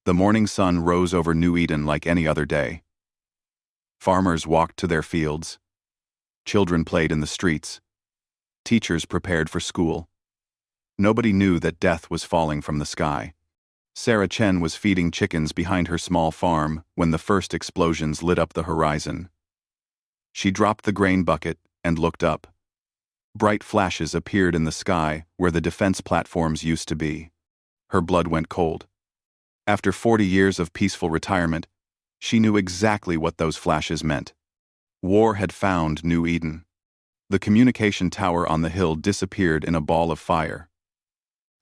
The morning sun rose over New Eden like any other day. Farmers walked to their fields. Children played in the streets. Teachers prepared for school. Nobody knew that death was falling from the sky. Sarah Chen was feeding chickens behind her small farm when the first explosions lit up the horizon. She dropped the grain bucket and looked up. Bright flashes appeared in the sky where the defense platforms used to be. Her blood went cold. After 40 years of peaceful retirement, she knew exactly what those flashes meant. War had found New Eden. The communication tower on the hill disappeared in a ball of fire.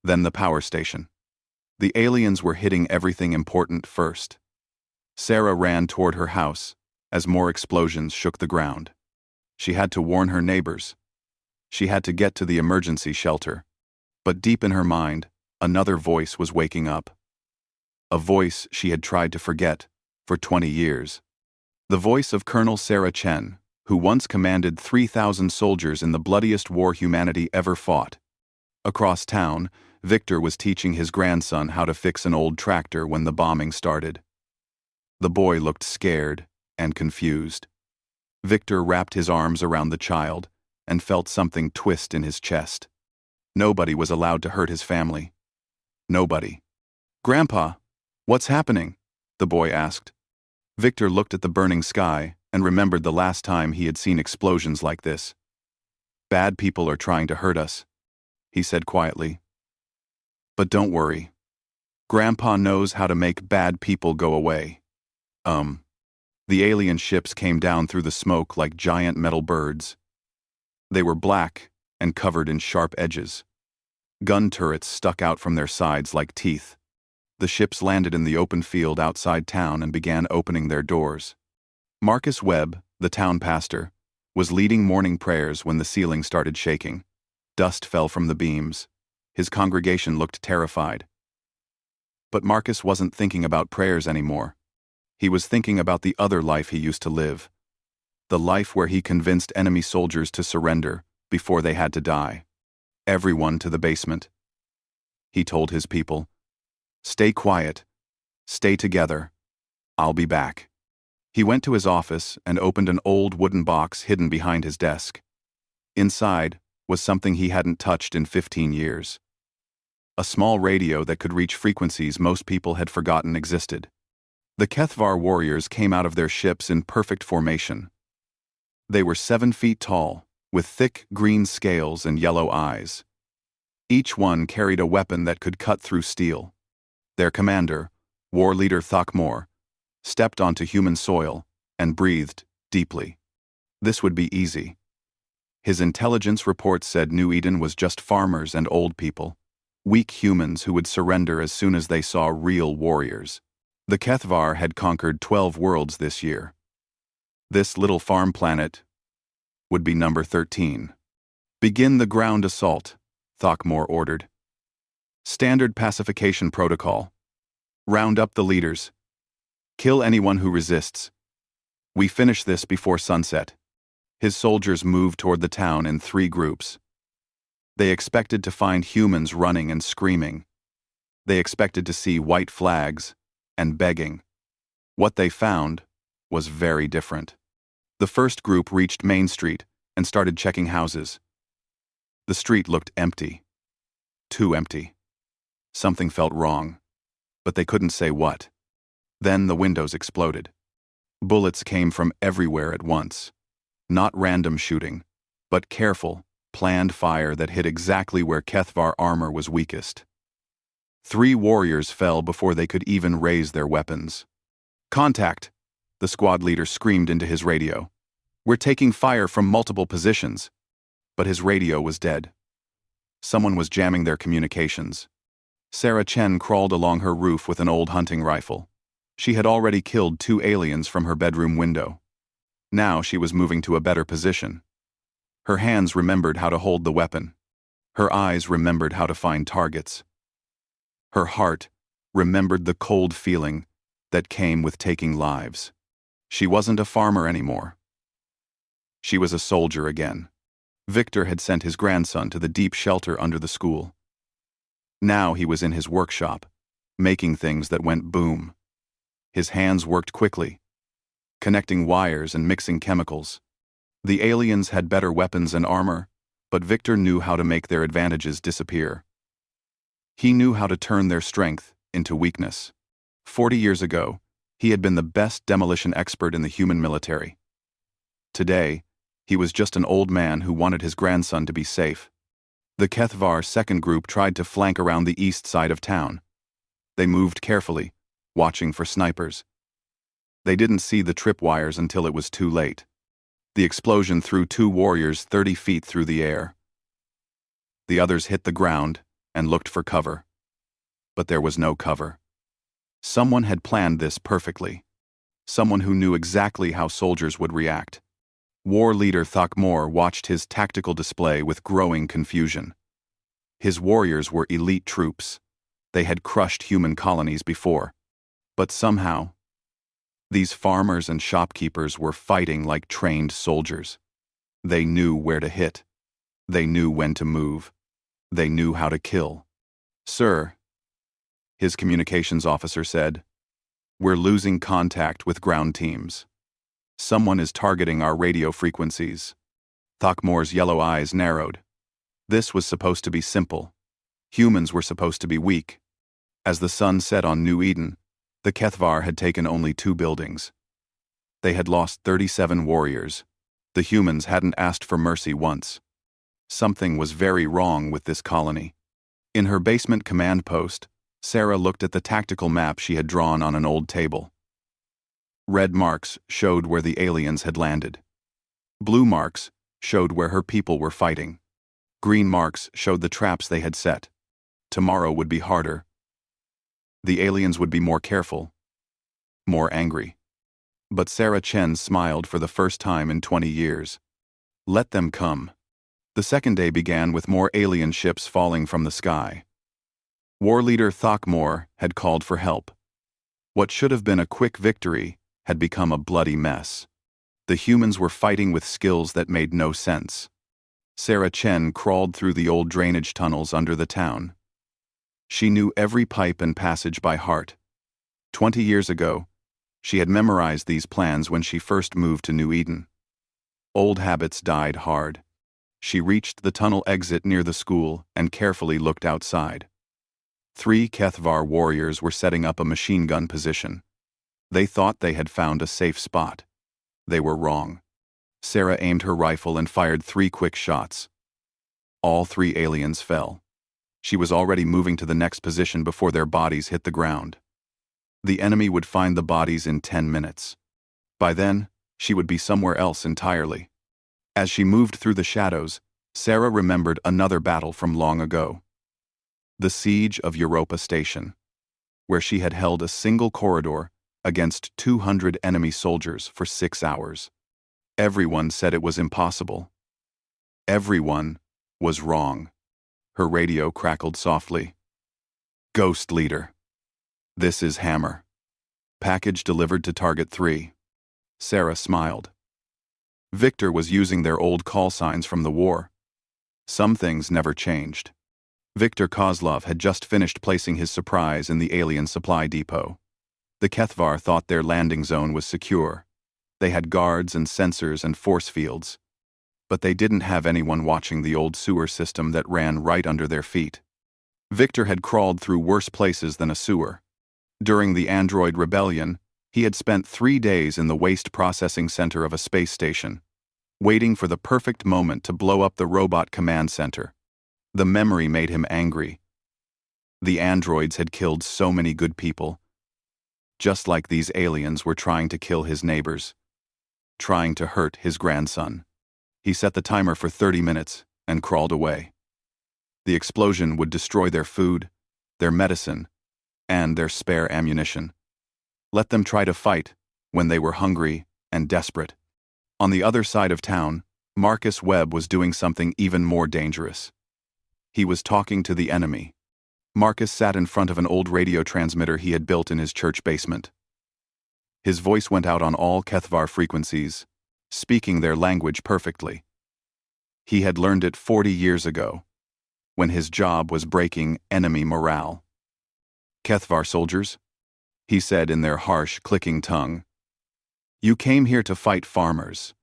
Then the power station. The aliens were hitting everything important first. Sarah ran toward her house as more explosions shook the ground. She had to warn her neighbors. She had to get to the emergency shelter. But deep in her mind, another voice was waking up. A voice she had tried to forget for 20 years. The voice of Colonel Sarah Chen, who once commanded 3,000 soldiers in the bloodiest war humanity ever fought. Across town, Victor was teaching his grandson how to fix an old tractor when the bombing started. The boy looked scared and confused. Victor wrapped his arms around the child and felt something twist in his chest. Nobody was allowed to hurt his family. Nobody. "Grandpa, what's happening?" the boy asked. Victor looked at the burning sky and remembered the last time he had seen explosions like this. "Bad people are trying to hurt us," he said quietly. "But don't worry. Grandpa knows how to make bad people go away." The alien ships came down through the smoke like giant metal birds. They were black and covered in sharp edges. Gun turrets stuck out from their sides like teeth. The ships landed in the open field outside town and began opening their doors. Marcus Webb, the town pastor, was leading morning prayers when the ceiling started shaking. Dust fell from the beams. His congregation looked terrified. But Marcus wasn't thinking about prayers anymore. He was thinking about the other life he used to live. The life where he convinced enemy soldiers to surrender before they had to die. "Everyone to the basement," he told his people. "Stay quiet. Stay together. I'll be back." He went to his office and opened an old wooden box hidden behind his desk. Inside was something he hadn't touched in 15 years. A small radio that could reach frequencies most people had forgotten existed. The HFY warriors came out of their ships in perfect formation. They were 7 feet tall, with thick green scales and yellow eyes. Each one carried a weapon that could cut through steel. Their commander, war leader Thakmor, stepped onto human soil and breathed deeply. This would be easy. His intelligence report said New Eden was just farmers and old people, weak humans who would surrender as soon as they saw real warriors. The HFY had conquered 12 worlds this year. This little farm planet would be number 13. "Begin the ground assault," Thakmor ordered. "Standard pacification protocol. Round up the leaders. Kill anyone who resists. We finish this before sunset." His soldiers moved toward the town in 3 groups. They expected to find humans running and screaming. They expected to see white flags and begging. What they found was very different. The first group reached Main Street and started checking houses. The street looked empty. Too empty. Something felt wrong, but they couldn't say what. Then the windows exploded. Bullets came from everywhere at once. Not random shooting, but careful, planned fire that hit exactly where HFY armor was weakest. 3 warriors fell before they could even raise their weapons. "Contact!" the squad leader screamed into his radio. "We're taking fire from multiple positions." But his radio was dead. Someone was jamming their communications. Sarah Chen crawled along her roof with an old hunting rifle. She had already killed 2 aliens from her bedroom window. Now she was moving to a better position. Her hands remembered how to hold the weapon. Her eyes remembered how to find targets. Her heart remembered the cold feeling that came with taking lives. She wasn't a farmer anymore. She was a soldier again. Victor had sent his grandson to the deep shelter under the school. Now he was in his workshop, making things that went boom. His hands worked quickly, connecting wires and mixing chemicals. The aliens had better weapons and armor, but Victor knew how to make their advantages disappear. He knew how to turn their strength into weakness. 40 years ago, he had been the best demolition expert in the human military. Today, he was just an old man who wanted his grandson to be safe. The HFY second group tried to flank around the east side of town. They moved carefully, watching for snipers. They didn't see the tripwires until it was too late. The explosion threw 2 warriors 30 feet through the air. The others hit the ground and looked for cover. But there was no cover. Someone had planned this perfectly. Someone who knew exactly how soldiers would react. War leader Thakmor watched his tactical display with growing confusion. His warriors were elite troops. They had crushed human colonies before. But somehow, these farmers and shopkeepers were fighting like trained soldiers. They knew where to hit. They knew when to move. They knew how to kill. "Sir," his communications officer said, "we're losing contact with ground teams. Someone is targeting our radio frequencies." Thakmor's yellow eyes narrowed. This was supposed to be simple. Humans were supposed to be weak. As the sun set on New Eden, the HFY had taken only 2 buildings. They had lost 37 warriors. The humans hadn't asked for mercy once. Something was very wrong with this colony. In her basement command post, Sarah looked at the tactical map she had drawn on an old table. Red marks showed where the aliens had landed. Blue marks showed where her people were fighting. Green marks showed the traps they had set. Tomorrow would be harder. The aliens would be more careful, more angry. But Sarah Chen smiled for the first time in 20 years. Let them come. The second day began with more alien ships falling from the sky. War leader Thakmor had called for help. What should have been a quick victory had become a bloody mess. The humans were fighting with skills that made no sense. Sarah Chen crawled through the old drainage tunnels under the town. She knew every pipe and passage by heart. 20 years ago, she had memorized these plans when she first moved to New Eden. Old habits died hard. She reached the tunnel exit near the school and carefully looked outside. 3 HFY warriors were setting up a machine gun position. They thought they had found a safe spot. They were wrong. Sarah aimed her rifle and fired 3 quick shots. All 3 aliens fell. She was already moving to the next position before their bodies hit the ground. The enemy would find the bodies in 10 minutes. By then, she would be somewhere else entirely. As she moved through the shadows, Sarah remembered another battle from long ago. The siege of Europa Station, where she had held a single corridor against 200 enemy soldiers for 6 hours. Everyone said it was impossible. Everyone was wrong. Her radio crackled softly. "Ghost Leader. This is Hammer. Package delivered to Target 3. Sarah smiled. Victor was using their old call signs from the war. Some things never changed. Victor Kozlov had just finished placing his surprise in the alien supply depot. The HFY thought their landing zone was secure. They had guards and sensors and force fields. But they didn't have anyone watching the old sewer system that ran right under their feet. Victor had crawled through worse places than a sewer. During the android rebellion, he had spent 3 days in the waste processing center of a space station, waiting for the perfect moment to blow up the robot command center. The memory made him angry. The androids had killed so many good people, just like these aliens were trying to kill his neighbors, trying to hurt his grandson. He set the timer for 30 minutes and crawled away. The explosion would destroy their food, their medicine, and their spare ammunition. Let them try to fight when they were hungry and desperate. On the other side of town, Marcus Webb was doing something even more dangerous. He was talking to the enemy. Marcus sat in front of an old radio transmitter he had built in his church basement. His voice went out on all HFY frequencies, speaking their language perfectly. He had learned it 40 years ago, when his job was breaking enemy morale. Kethvar soldiers, he said in their harsh, clicking tongue. You came here to fight farmers.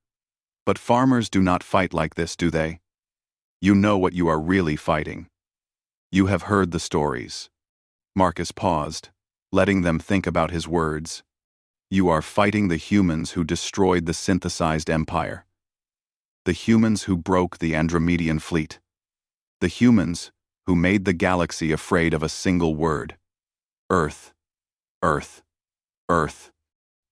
But farmers do not fight like this, do they? You know what you are really fighting. You have heard the stories. Marcus paused, letting them think about his words. You are fighting the humans who destroyed the synthesized empire. The humans who broke the Andromedian fleet. The humans who made the galaxy afraid of a single word. Earth. Earth. Earth.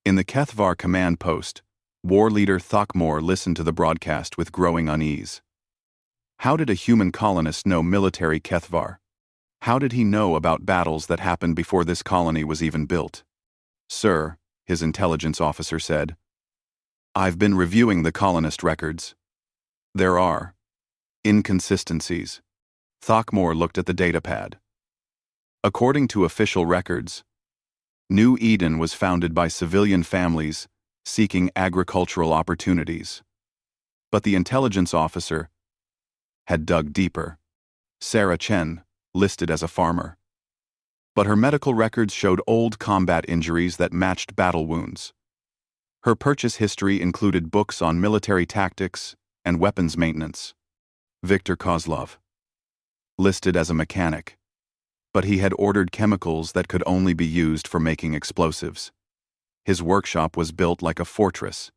In the Kethvar command post, war leader Thokmor listened to the broadcast with growing unease. How did a human colonist know military Kethvar? How did he know about battles that happened before this colony was even built? Sir, his intelligence officer said, I've been reviewing the colonist records. There are inconsistencies. Thokmor looked at the datapad. According to official records, New Eden was founded by civilian families seeking agricultural opportunities. But the intelligence officer had dug deeper. Sarah Chen, listed as a farmer. But her medical records showed old combat injuries that matched battle wounds. Her purchase history included books on military tactics and weapons maintenance. Viktor Kozlov, listed as a mechanic. But he had ordered chemicals that could only be used for making explosives. His workshop was built like a fortress,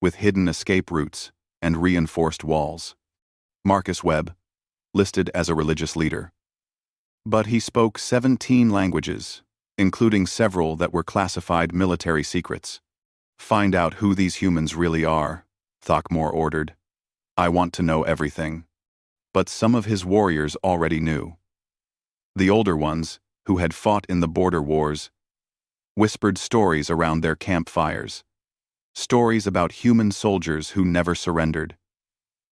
with hidden escape routes and reinforced walls. Marcus Webb, listed as a religious leader. But he spoke 17 languages, including several that were classified military secrets. Find out who these humans really are, Thokmor ordered. I want to know everything. But some of his warriors already knew. The older ones, who had fought in the border wars, whispered stories around their campfires. Stories about human soldiers who never surrendered,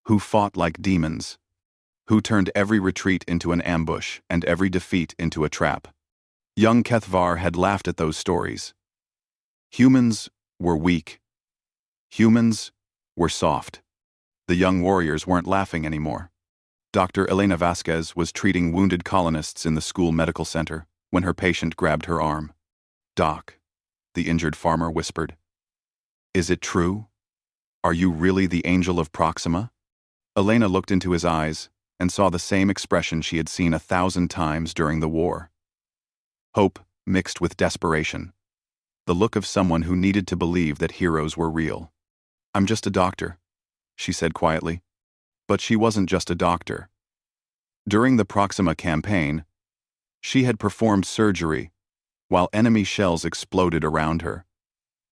who fought like demons, who turned every retreat into an ambush and every defeat into a trap. Young Kethvar had laughed at those stories. Humans were weak. Humans were soft. The young warriors weren't laughing anymore. Dr. Elena Vasquez was treating wounded colonists in the school medical center when her patient grabbed her arm. Doc, the injured farmer whispered. Is it true? Are you really the angel of Proxima? Elena looked into his eyes and saw the same expression she had seen 1,000 times during the war. Hope mixed with desperation. The look of someone who needed to believe that heroes were real. I'm just a doctor, she said quietly. But she wasn't just a doctor. During the Proxima campaign, she had performed surgery while enemy shells exploded around her.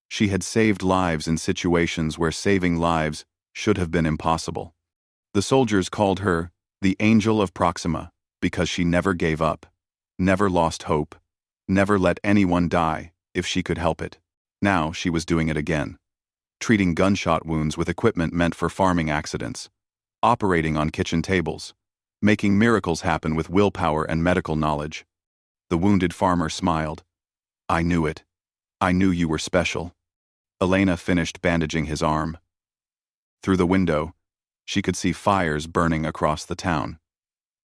She had saved lives in situations where saving lives should have been impossible. The soldiers called her the Angel of Proxima because she never gave up, never lost hope, never let anyone die if she could help it. Now she was doing it again, treating gunshot wounds with equipment meant for farming accidents, operating on kitchen tables, making miracles happen with willpower and medical knowledge. The wounded farmer smiled. I knew it. I knew you were special. Elena finished bandaging his arm. Through the window, she could see fires burning across the town.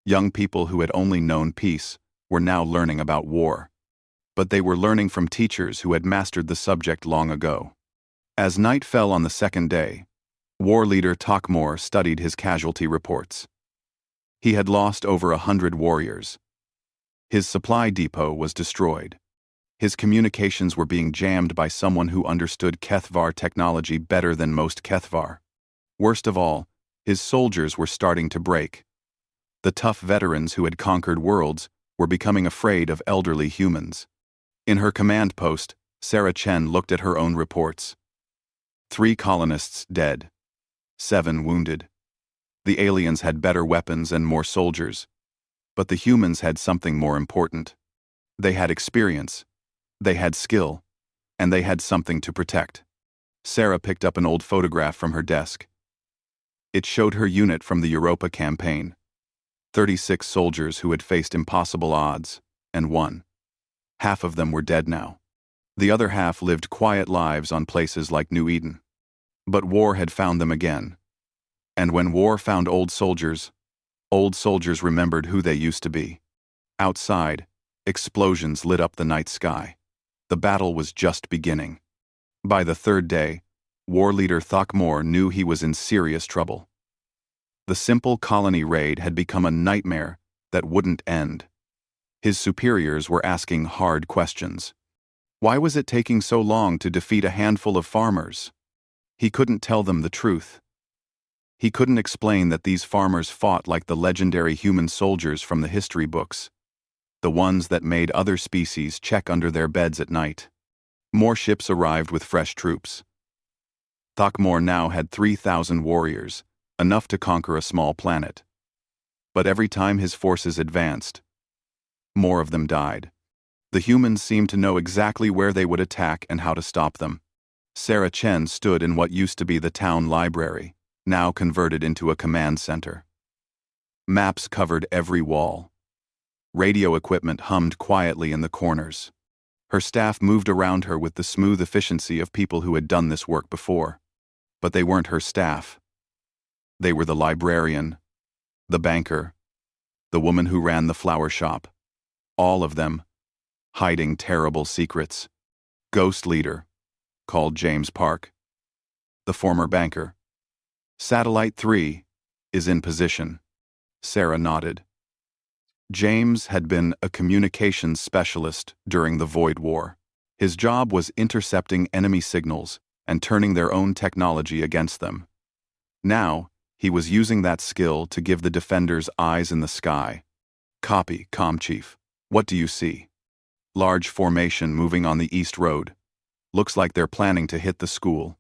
Young people who had only known peace were now learning about war. But they were learning from teachers who had mastered the subject long ago. As night fell on the second day, war leader Thokmor studied his casualty reports. He had lost over 100 warriors. His supply depot was destroyed. His communications were being jammed by someone who understood Kethvar technology better than most Kethvar. Worst of all, his soldiers were starting to break. The tough veterans who had conquered worlds were becoming afraid of elderly humans. In her command post, Sarah Chen looked at her own reports. 3 colonists dead. 7 wounded. The aliens had better weapons and more soldiers. But the humans had something more important. They had experience. They had skill. And they had something to protect. Sarah picked up an old photograph from her desk. It showed her unit from the Europa campaign. 36 soldiers who had faced impossible odds, and won. Half of them were dead now. The other half lived quiet lives on places like New Eden. But war had found them again. And when war found old soldiers remembered who they used to be. Outside, Explosions lit up the night sky. The battle was just beginning. By the third day, war leader Thakmor knew he was in serious trouble. The simple colony raid had become a nightmare that wouldn't end. His superiors were asking hard questions. Why was it taking so long to defeat a handful of farmers? He couldn't tell them the truth. He couldn't explain that these farmers fought like the legendary human soldiers from the history books, the ones that made other species check under their beds at night. More ships arrived with fresh troops. Thakmor now had 3,000 warriors, enough to conquer a small planet. But every time his forces advanced, more of them died. The humans seemed to know exactly where they would attack and how to stop them. Sarah Chen stood in what used to be the town library, now converted into a command center. Maps covered every wall. Radio equipment hummed quietly in the corners. Her staff moved around her with the smooth efficiency of people who had done this work before. But they weren't her staff. They were the librarian, the banker, the woman who ran the flower shop. All of them, hiding terrible secrets. Ghost leader, called James Park. The former banker. Satellite 3 is in position. Sarah nodded. James had been a communications specialist during the Void War. His job was intercepting enemy signals and turning their own technology against them. Now, he was using that skill to give the defenders eyes in the sky. Copy, Com Chief. What do you see? Large formation moving on the East Road. Looks like they're planning to hit the school.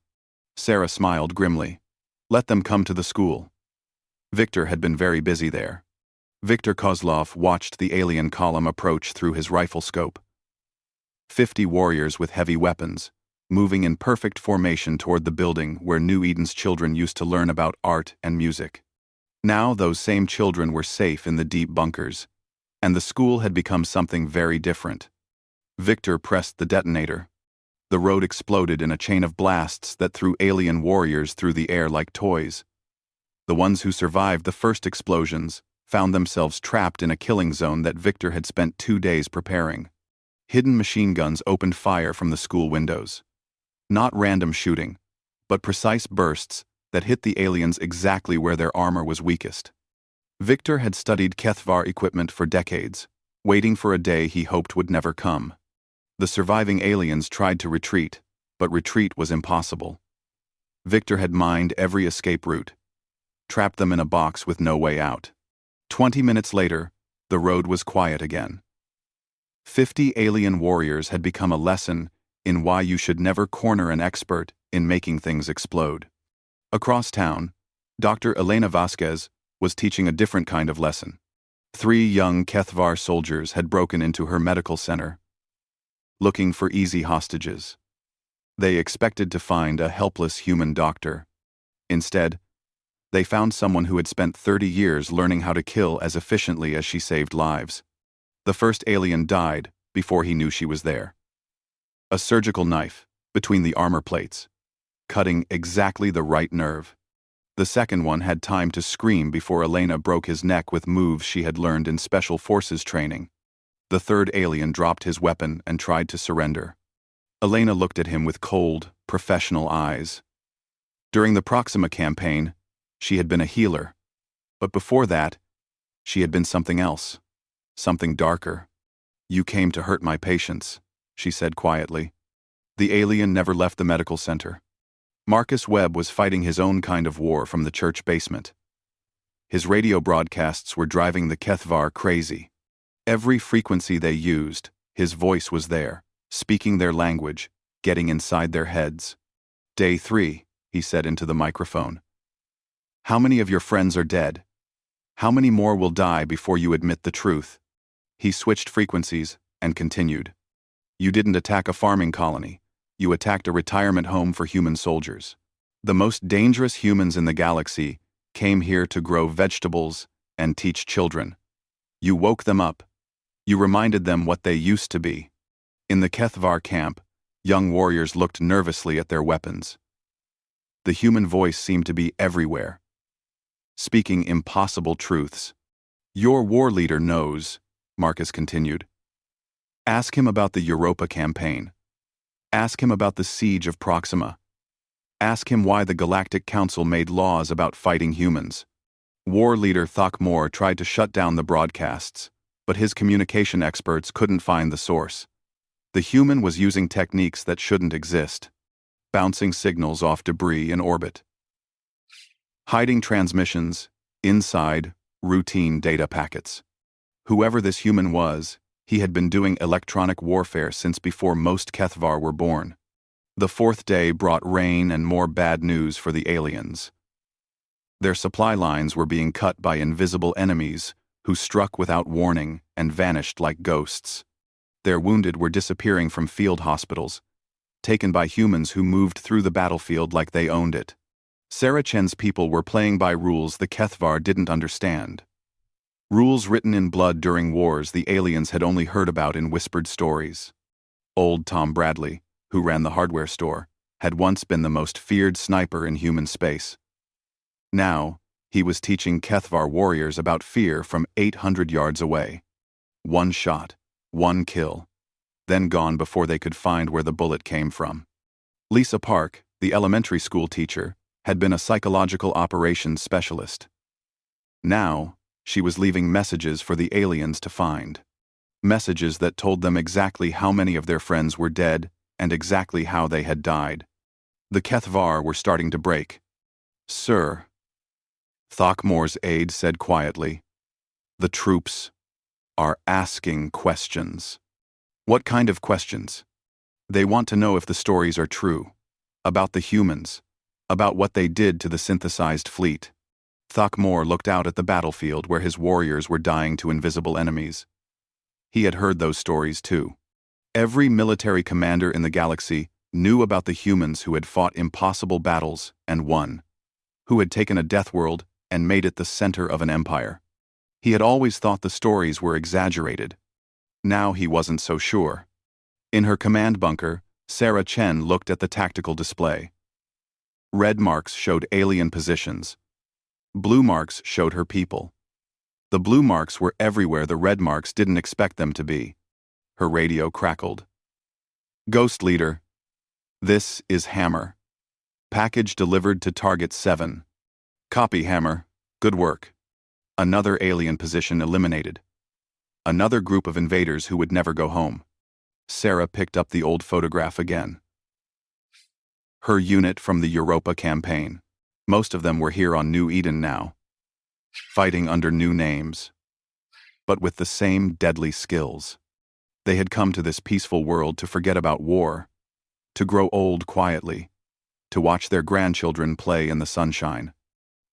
Sarah smiled grimly. Let them come to the school. Victor had been very busy there. Viktor Kozlov watched the alien column approach through his rifle scope. 50 warriors with heavy weapons, moving in perfect formation toward the building where New Eden's children used to learn about art and music. Now those same children were safe in the deep bunkers, and the school had become something very different. Victor pressed the detonator. The road exploded in a chain of blasts that threw alien warriors through the air like toys. The ones who survived the first explosions found themselves trapped in a killing zone that Victor had spent 2 days preparing. Hidden machine guns opened fire from the school windows. Not random shooting, but precise bursts that hit the aliens exactly where their armor was weakest. Victor had studied Kethvar equipment for decades, waiting for a day he hoped would never come. The surviving aliens tried to retreat, but retreat was impossible. Victor had mined every escape route, trapped them in a box with no way out. 20 minutes later, the road was quiet again. 50 alien warriors had become a lesson in why you should never corner an expert in making things explode. Across town, Dr. Elena Vasquez was teaching a different kind of lesson. 3 young Kethvar soldiers had broken into her medical center, looking for easy hostages. They expected to find a helpless human doctor. Instead, they found someone who had spent 30 years learning how to kill as efficiently as she saved lives. The first alien died before he knew she was there. A surgical knife between the armor plates, cutting exactly the right nerve. The second one had time to scream before Elena broke his neck with moves she had learned in special forces training. The third alien dropped his weapon and tried to surrender. Elena looked at him with cold, professional eyes. During the Proxima campaign, she had been a healer. But before that, she had been something else. Something darker. You came to hurt my patients, she said quietly. The alien never left the medical center. Marcus Webb was fighting his own kind of war from the church basement. His radio broadcasts were driving the Kethvar crazy. Every frequency they used, his voice was there, speaking their language, getting inside their heads. Day 3, he said into the microphone. How many of your friends are dead? How many more will die before you admit the truth? He switched frequencies and continued. You didn't attack a farming colony. You attacked a retirement home for human soldiers. The most dangerous humans in the galaxy came here to grow vegetables and teach children. You woke them up. You reminded them what they used to be. In the Kethvar camp, young warriors looked nervously at their weapons. The human voice seemed to be everywhere, speaking impossible truths. Your war leader knows, Marcus continued. Ask him about the Europa campaign. Ask him about the siege of Proxima. Ask him why the Galactic Council made laws about fighting humans. War leader Thakmor tried to shut down the broadcasts, but his communication experts couldn't find the source. The human was using techniques that shouldn't exist, bouncing signals off debris in orbit, hiding transmissions inside routine data packets. Whoever this human was, he had been doing electronic warfare since before most Kethvar were born. The fourth day brought rain and more bad news for the aliens. Their supply lines were being cut by invisible enemies who struck without warning and vanished like ghosts. Their wounded were disappearing from field hospitals, taken by humans who moved through the battlefield like they owned it. Sarah Chen's people were playing by rules the Kethvar didn't understand. Rules written in blood during wars the aliens had only heard about in whispered stories. Old Tom Bradley, who ran the hardware store, had once been the most feared sniper in human space. Now, he was teaching Kethvar warriors about fear from 800 yards away. One shot, one kill, then gone before they could find where the bullet came from. Lisa Park, the elementary school teacher, had been a psychological operations specialist. Now, she was leaving messages for the aliens to find. Messages that told them exactly how many of their friends were dead and exactly how they had died. The Kethvar were starting to break. "Sir," Thakmor's aide said quietly, "the troops are asking questions." "What kind of questions?" "They want to know if the stories are true. About the humans. About what they did to the synthesized fleet." Thakmor looked out at the battlefield where his warriors were dying to invisible enemies. He had heard those stories too. Every military commander in the galaxy knew about the humans who had fought impossible battles and won, who had taken a death world and made it the center of an empire. He had always thought the stories were exaggerated. Now he wasn't so sure. In her command bunker, Sarah Chen looked at the tactical display. Red marks showed alien positions. Blue marks showed her people. The blue marks were everywhere the red marks didn't expect them to be. Her radio crackled. "Ghost Leader, this is Hammer. Package delivered to Target 7. Copy, Hammer. Good work." Another alien position eliminated. Another group of invaders who would never go home. Sarah picked up the old photograph again. Her unit from the Europa campaign. Most of them were here on New Eden now, fighting under new names, but with the same deadly skills. They had come to this peaceful world to forget about war, to grow old quietly, to watch their grandchildren play in the sunshine.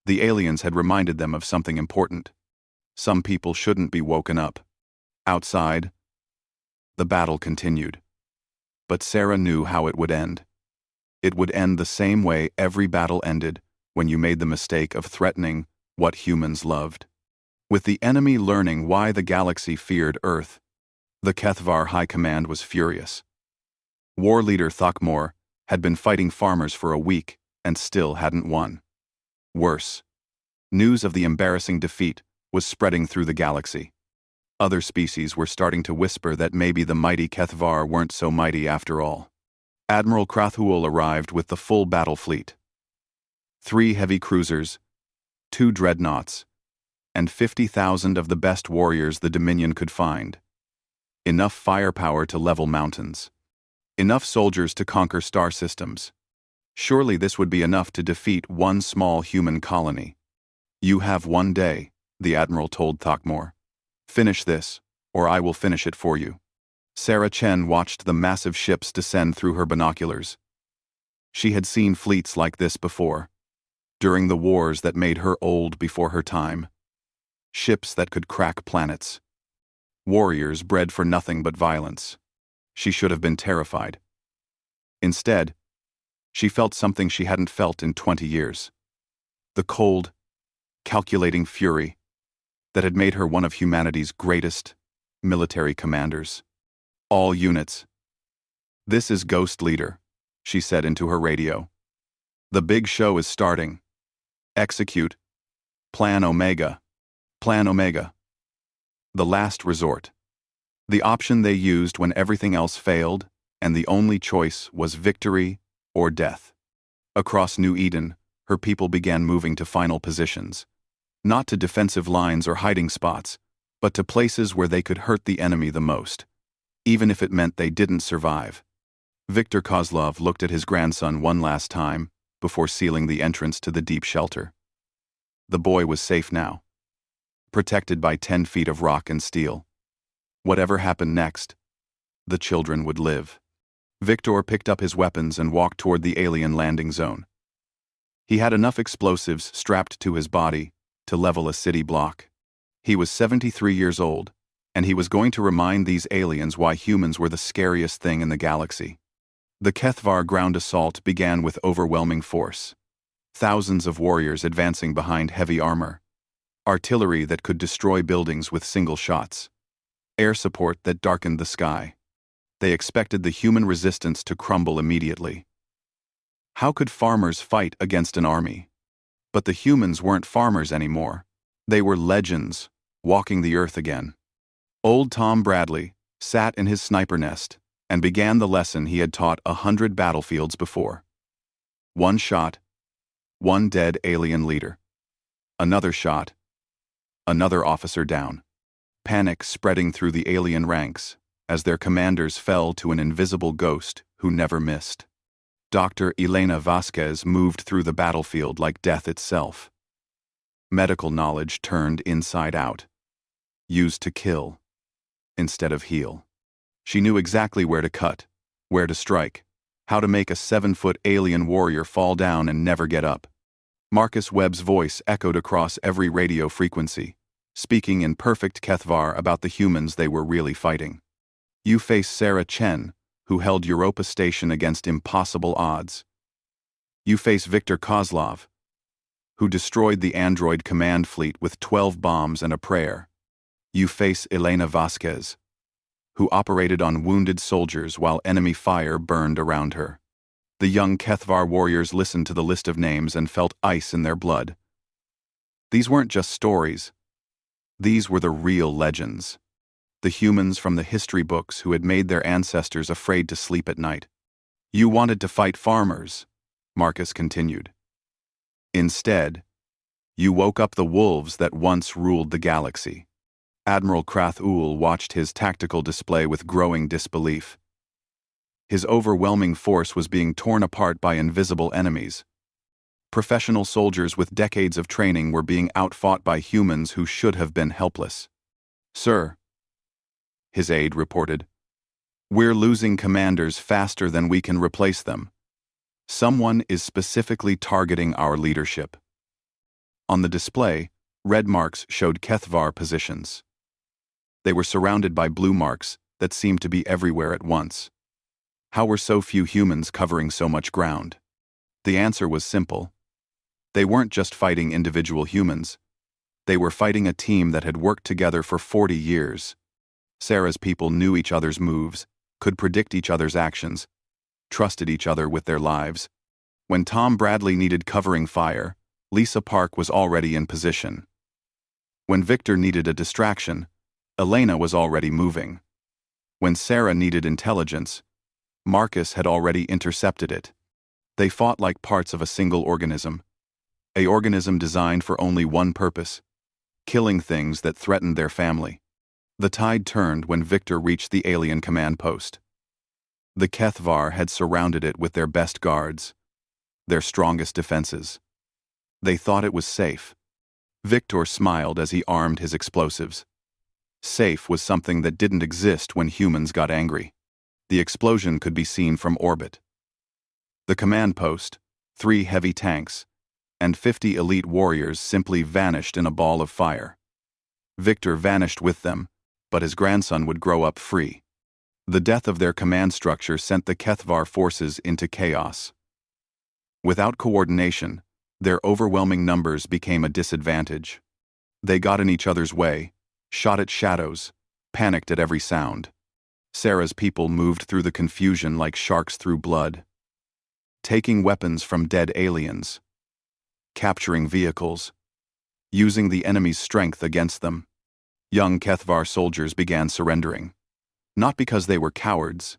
The aliens had reminded them of something important. Some people shouldn't be woken up. Outside, the battle continued. But Sarah knew how it would end. It would end the same way every battle ended when you made the mistake of threatening what humans loved. With the enemy learning why the galaxy feared Earth, the Kethvar High Command was furious. War leader Thakmor had been fighting farmers for a week and still hadn't won. Worse, news of the embarrassing defeat was spreading through the galaxy. Other species were starting to whisper that maybe the mighty Kethvar weren't so mighty after all. Admiral Krathul arrived with the full battle fleet. 3 heavy cruisers, 2 dreadnoughts, and 50,000 of the best warriors the Dominion could find. Enough firepower to level mountains. Enough soldiers to conquer star systems. Surely this would be enough to defeat one small human colony. "You have 1 day," the Admiral told Thakmor. "Finish this, or I will finish it for you." Sarah Chen watched the massive ships descend through her binoculars. She had seen fleets like this before, during the wars that made her old before her time. Ships that could crack planets. Warriors bred for nothing but violence. She should have been terrified. Instead, she felt something she hadn't felt in 20 years. The cold, calculating fury that had made her one of humanity's greatest military commanders. "All units. This is Ghost Leader," she said into her radio. "The big show is starting. Execute. Plan Omega. Plan Omega. The last resort." The option they used when everything else failed, and the only choice was victory or death. Across New Eden, her people began moving to final positions. Not to defensive lines or hiding spots, but to places where they could hurt the enemy the most, even if it meant they didn't survive. Viktor Kozlov looked at his grandson one last time, before sealing the entrance to the deep shelter. The boy was safe now, protected by 10 feet of rock and steel. Whatever happened next, the children would live. Viktor picked up his weapons and walked toward the alien landing zone. He had enough explosives strapped to his body to level a city block. He was 73 years old, and he was going to remind these aliens why humans were the scariest thing in the galaxy. The Kethvar ground assault began with overwhelming force. Thousands of warriors advancing behind heavy armor. Artillery that could destroy buildings with single shots. Air support that darkened the sky. They expected the human resistance to crumble immediately. How could farmers fight against an army? But the humans weren't farmers anymore. They were legends, walking the earth again. Old Tom Bradley sat in his sniper nest and began the lesson he had taught 100 battlefields before. One shot, one dead alien leader. Another shot, another officer down. Panic spreading through the alien ranks as their commanders fell to an invisible ghost who never missed. Dr. Elena Vasquez moved through the battlefield like death itself. Medical knowledge turned inside out. Used to kill instead of heal. She knew exactly where to cut, where to strike, how to make a 7-foot alien warrior fall down and never get up. Marcus Webb's voice echoed across every radio frequency, speaking in perfect Kethvar about the humans they were really fighting. You face Sarah Chen, who held Europa Station against impossible odds. You face Viktor Kozlov, who destroyed the android command fleet with 12 bombs and a prayer. You face Elena Vasquez, who operated on wounded soldiers while enemy fire burned around her. The young Kethvar warriors listened to the list of names and felt ice in their blood. These weren't just stories. These were the real legends. The humans from the history books who had made their ancestors afraid to sleep at night. You wanted to fight farmers, Marcus continued. Instead, you woke up the wolves that once ruled the galaxy. Admiral Krath-Ul watched his tactical display with growing disbelief. His overwhelming force was being torn apart by invisible enemies. Professional soldiers with decades of training were being outfought by humans who should have been helpless. Sir, his aide reported, we're losing commanders faster than we can replace them. Someone is specifically targeting our leadership. On the display, red marks showed Kethvar positions. They were surrounded by blue marks that seemed to be everywhere at once. How were so few humans covering so much ground? The answer was simple. They weren't just fighting individual humans. They were fighting a team that had worked together for 40 years. Sarah's people knew each other's moves, could predict each other's actions, trusted each other with their lives. When Tom Bradley needed covering fire, Lisa Park was already in position. When Victor needed a distraction, Elena was already moving. When Sarah needed intelligence, Marcus had already intercepted it. They fought like parts of a single organism. An organism designed for only one purpose: killing things that threatened their family. The tide turned when Victor reached the alien command post. The Kethvar had surrounded it with their best guards, their strongest defenses. They thought it was safe. Victor smiled as he armed his explosives. Safe was something that didn't exist when humans got angry. The explosion could be seen from orbit. The command post, 3 heavy tanks, and 50 elite warriors simply vanished in a ball of fire. Victor vanished with them, but his grandson would grow up free. The death of their command structure sent the Kethvar forces into chaos. Without coordination, their overwhelming numbers became a disadvantage. They got in each other's way, shot at shadows, panicked at every sound. Sarah's people moved through the confusion like sharks through blood, taking weapons from dead aliens, capturing vehicles, using the enemy's strength against them. Young Kethvar soldiers began surrendering. Not because they were cowards,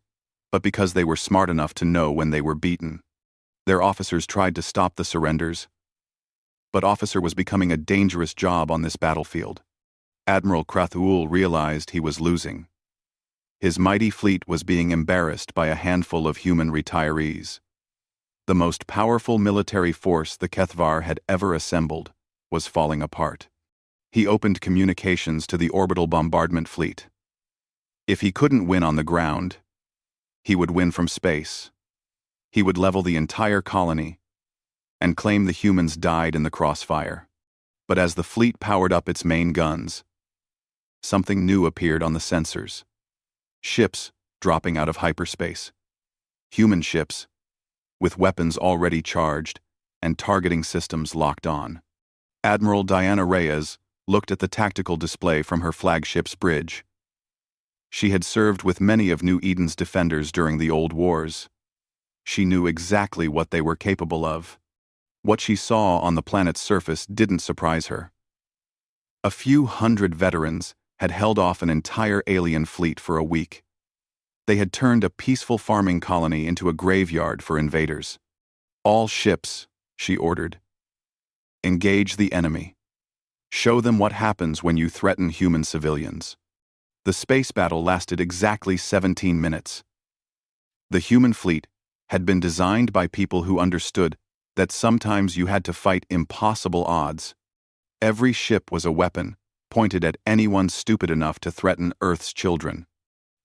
but because they were smart enough to know when they were beaten. Their officers tried to stop the surrenders, but officer was becoming a dangerous job on this battlefield. Admiral Krathul realized he was losing. His mighty fleet was being embarrassed by a handful of human retirees. The most powerful military force the Kethvar had ever assembled was falling apart. He opened communications to the orbital bombardment fleet. If he couldn't win on the ground, he would win from space. He would level the entire colony and claim the humans died in the crossfire. But as the fleet powered up its main guns, something new appeared on the sensors. Ships dropping out of hyperspace. Human ships, with weapons already charged and targeting systems locked on. Admiral Diana Reyes looked at the tactical display from her flagship's bridge. She had served with many of New Eden's defenders during the old wars. She knew exactly what they were capable of. What she saw on the planet's surface didn't surprise her. A few hundred veterans had held off an entire alien fleet for a week. They had turned a peaceful farming colony into a graveyard for invaders. All ships, she ordered. Engage the enemy. Show them what happens when you threaten human civilians. The space battle lasted exactly 17 minutes. The human fleet had been designed by people who understood that sometimes you had to fight impossible odds. Every ship was a weapon, pointed at anyone stupid enough to threaten Earth's children.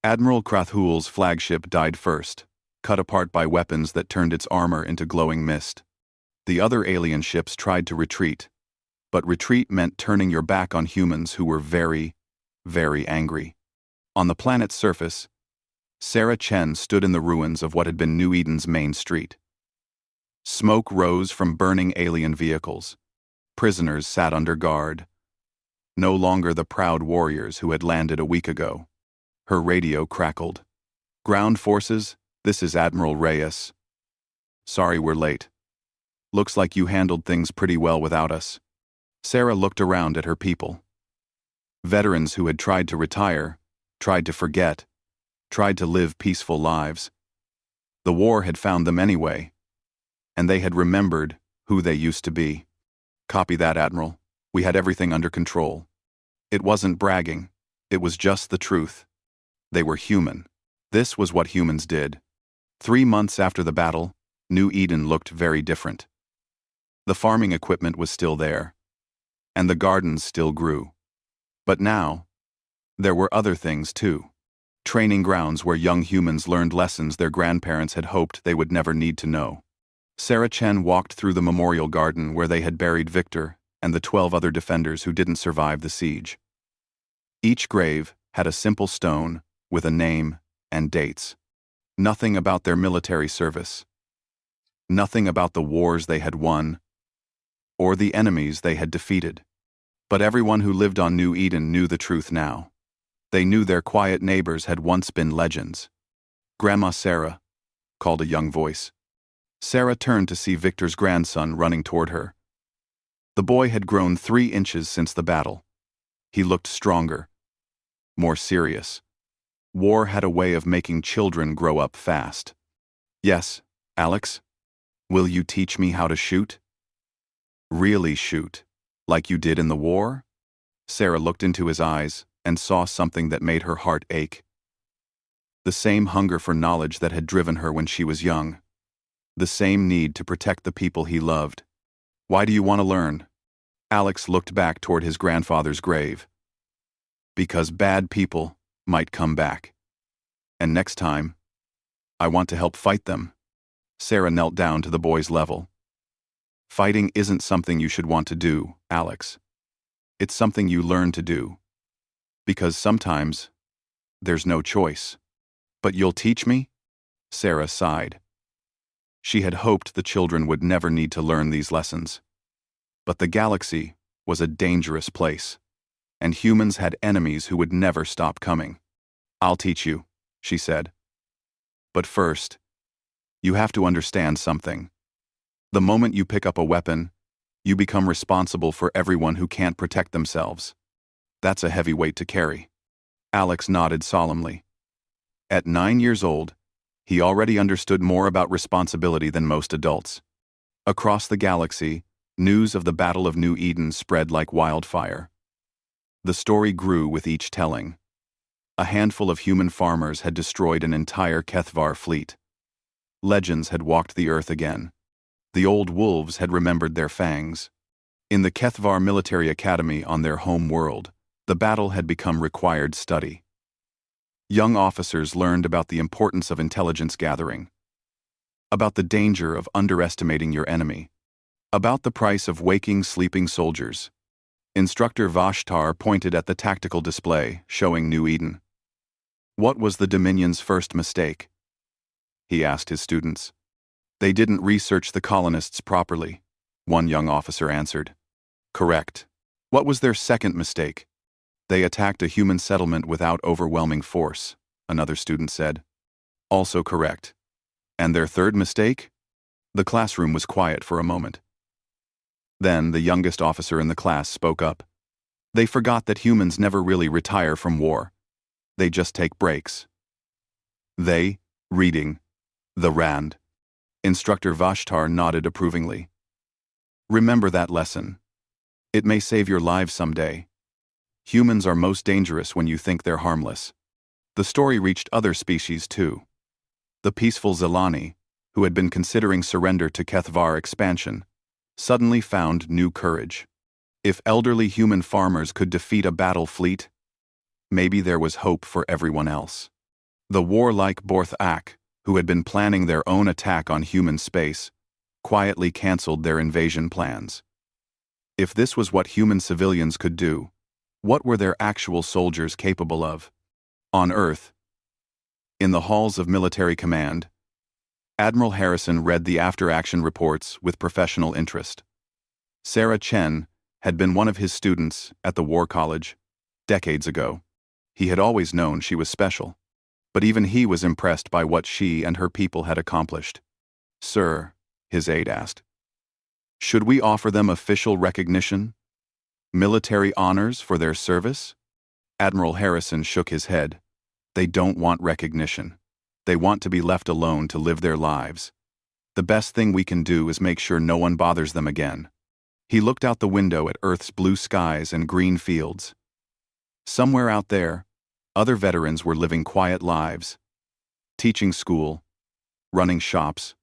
Admiral Krathul's flagship died first, cut apart by weapons that turned its armor into glowing mist. The other alien ships tried to retreat, but retreat meant turning your back on humans who were very, very angry. On the planet's surface, Sarah Chen stood in the ruins of what had been New Eden's main street. Smoke rose from burning alien vehicles. Prisoners sat under guard. No longer the proud warriors who had landed a week ago. Her radio crackled. "Ground forces, this is Admiral Reyes. Sorry we're late. Looks like you handled things pretty well without us." Sarah looked around at her people. Veterans who had tried to retire, tried to forget, tried to live peaceful lives. The war had found them anyway, and they had remembered who they used to be. "Copy that, Admiral. We had everything under control." It wasn't bragging. It was just the truth. They were human. This was what humans did. 3 months after the battle, New Eden looked very different. The farming equipment was still there, and the gardens still grew. But now, there were other things too. Training grounds where young humans learned lessons their grandparents had hoped they would never need to know. Sarah Chen walked through the memorial garden where they had buried Victor and the 12 other defenders who didn't survive the siege. Each grave had a simple stone with a name and dates. Nothing about their military service. Nothing about the wars they had won or the enemies they had defeated. But everyone who lived on New Eden knew the truth now. They knew their quiet neighbors had once been legends. "Grandma Sarah," called a young voice. Sarah turned to see Victor's grandson running toward her. The boy had grown 3 inches since the battle. He looked stronger, more serious. War had a way of making children grow up fast. "Yes, Alex? Will you teach me how to shoot?" "Really shoot, like you did in the war?" Sarah looked into his eyes and saw something that made her heart ache. The same hunger for knowledge that had driven her when she was young. The same need to protect the people he loved. "Why do you want to learn?" Alex looked back toward his grandfather's grave. "Because bad people might come back. And next time, I want to help fight them." Sarah knelt down to the boy's level. "Fighting isn't something you should want to do, Alex. It's something you learn to do. Because sometimes, there's no choice." "But you'll teach me?" Sarah sighed. She had hoped the children would never need to learn these lessons. But the galaxy was a dangerous place, and humans had enemies who would never stop coming. "I'll teach you," she said. "But first, you have to understand something. The moment you pick up a weapon, you become responsible for everyone who can't protect themselves. That's a heavy weight to carry." Alex nodded solemnly. At 9 years old, he already understood more about responsibility than most adults. Across the galaxy, news of the Battle of New Eden spread like wildfire. The story grew with each telling. A handful of human farmers had destroyed an entire Kethvar fleet. Legends had walked the earth again. The old wolves had remembered their fangs. In the Kethvar Military Academy on their home world, the battle had become required study. Young officers learned about the importance of intelligence gathering, about the danger of underestimating your enemy, about the price of waking sleeping soldiers. Instructor Vashtar pointed at the tactical display showing New Eden. What was the Dominion's first mistake? He asked his students. They didn't research the colonists properly, one young officer answered. Correct. What was their second mistake? They attacked a human settlement without overwhelming force, another student said. Also correct. And their third mistake? The classroom was quiet for a moment. Then the youngest officer in the class spoke up. They forgot that humans never really retire from war. They just take breaks. They, reading, the Rand. Instructor Vashtar nodded approvingly. Remember that lesson. It may save your lives someday. Humans are most dangerous when you think they're harmless. The story reached other species too. The peaceful Zelani, who had been considering surrender to Kethvar expansion, suddenly found new courage. If elderly human farmers could defeat a battle fleet, maybe there was hope for everyone else. The warlike Borth Ak, who had been planning their own attack on human space, quietly canceled their invasion plans. If this was what human civilians could do, what were their actual soldiers capable of? On Earth, in the halls of military command, Admiral Harrison read the after-action reports with professional interest. Sarah Chen had been one of his students at the War College decades ago. He had always known she was special, but even he was impressed by what she and her people had accomplished. Sir, his aide asked, should we offer them official recognition? Military honors for their service? Admiral Harrison shook his head. They don't want recognition. They want to be left alone to live their lives. The best thing we can do is make sure no one bothers them again. He looked out the window at Earth's blue skies and green fields. Somewhere out there, other veterans were living quiet lives, teaching school, running shops,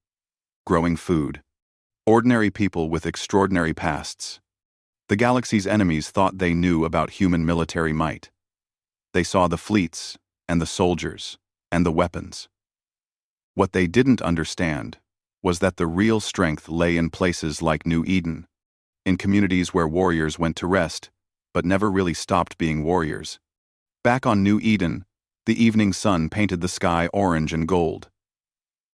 growing food. Ordinary people with extraordinary pasts. The galaxy's enemies thought they knew about human military might. They saw the fleets, and the soldiers, and the weapons. What they didn't understand was that the real strength lay in places like New Eden, in communities where warriors went to rest, but never really stopped being warriors. Back on New Eden, the evening sun painted the sky orange and gold.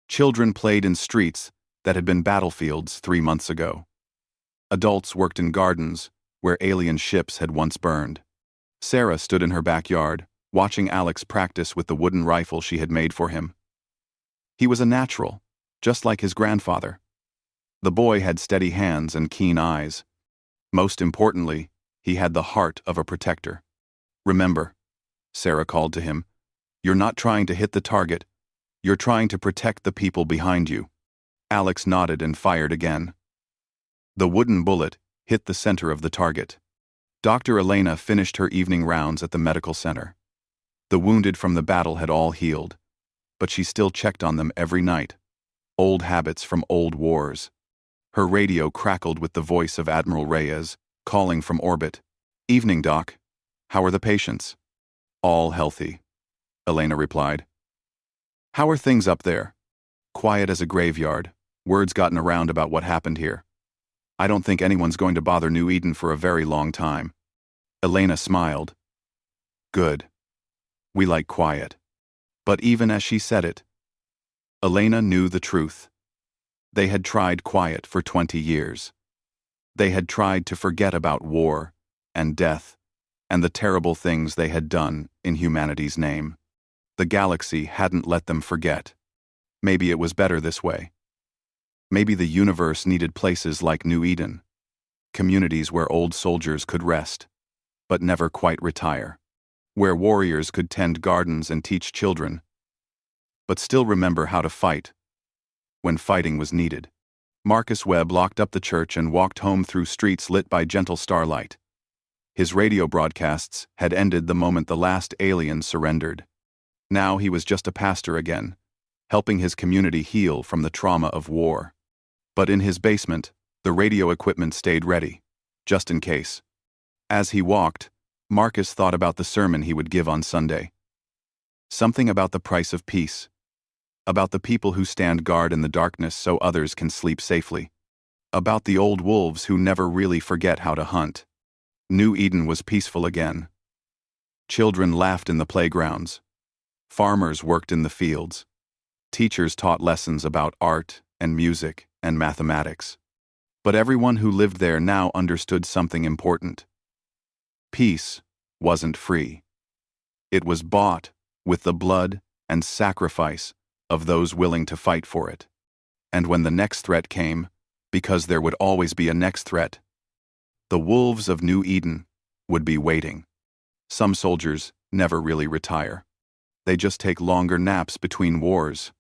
Children played in streets that had been battlefields 3 months ago. Adults worked in gardens where alien ships had once burned. Sarah stood in her backyard, watching Alex practice with the wooden rifle she had made for him. He was a natural, just like his grandfather. The boy had steady hands and keen eyes. Most importantly, he had the heart of a protector. Remember, Sarah called to him, you're not trying to hit the target, you're trying to protect the people behind you. Alex nodded and fired again. The wooden bullet hit the center of the target. Dr. Elena finished her evening rounds at the medical center. The wounded from the battle had all healed, but she still checked on them every night. Old habits from old wars. Her radio crackled with the voice of Admiral Reyes, calling from orbit. Evening, Doc. How are the patients? All healthy, Elena replied. How are things up there? Quiet as a graveyard. Word's gotten around about what happened here. I don't think anyone's going to bother New Eden for a very long time. Elena smiled. Good. We like quiet. But even as she said it, Elena knew the truth. They had tried quiet for 20 years. They had tried to forget about war and death and the terrible things they had done in humanity's name. The galaxy hadn't let them forget. Maybe it was better this way. Maybe the universe needed places like New Eden, communities where old soldiers could rest, but never quite retire, where warriors could tend gardens and teach children, but still remember how to fight when fighting was needed. Marcus Webb locked up the church and walked home through streets lit by gentle starlight. His radio broadcasts had ended the moment the last alien surrendered. Now he was just a pastor again, helping his community heal from the trauma of war. But in his basement, the radio equipment stayed ready, just in case. As he walked, Marcus thought about the sermon he would give on Sunday. Something about the price of peace. About the people who stand guard in the darkness so others can sleep safely. About the old wolves who never really forget how to hunt. New Eden was peaceful again. Children laughed in the playgrounds. Farmers worked in the fields. Teachers taught lessons about art and music and mathematics. But everyone who lived there now understood something important. Peace wasn't free. It was bought with the blood and sacrifice of those willing to fight for it. And when the next threat came, because there would always be a next threat, the wolves of New Eden would be waiting. Some soldiers never really retire. They just take longer naps between wars.